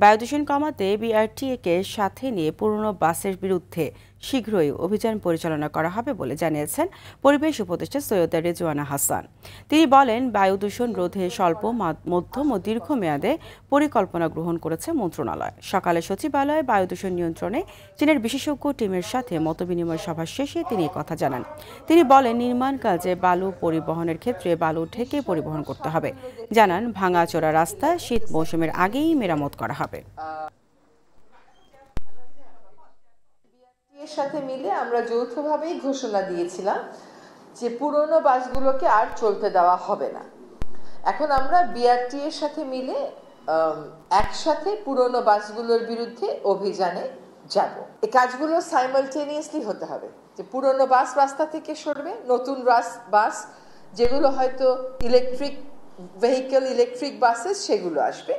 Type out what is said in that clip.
বায়ুদূষণ কমাতে বিআরটিএ-কে সাথে নিয়ে পুরনো বাসের বিরুদ্ধে শীঘ্রই অভিযান পরিচালনা করা হবে বলে জানিয়েছেন পরিবেশ উপদেষ্টা সৈয়দা রেজওয়ানা হাসান। তিনি বলেন, বায়ু দূষণ রোধে স্বল্প, মধ্যম ও দীর্ঘমেয়াদে পরিকল্পনা গ্রহণ করেছে মন্ত্রণালয়। সকালে সচিবালয়ে বায়ু দূষণ নিয়ন্ত্রণে চীনের বিশেষজ্ঞ টিমের সাথে মতবিনিময় সভা শেষে তিনি কথা জানান। তিনি বলেন, নির্মাণ কাজে বালু পরিবহনের ক্ষেত্রে বালু ঢেকে পরিবহন করতে হবে। জানান, ভাঙাচোরা রাস্তা শীত মৌসুমের আগেই মেরামত করা হবে। এর সাথে মিলে আমরা যৌথভাবেই ঘোষণা দিয়েছিলাম যে পুরনো বাসগুলোকে আর চলতে দেওয়া হবে না। এখন আমরা বিআরটি এর সাথে মিলে একসাথে পুরনো বাসগুলোর বিরুদ্ধে অভিযানে যাব। এই কাজগুলো সাইমালটেনিয়াসলি হতে হবে, যে পুরনো বাস রাস্তা থেকে সরবে, নতুন বাস যেগুলো হয়তো ইলেকট্রিক ভেহিকল, ইলেকট্রিক বাসেস, সেগুলো আসবে।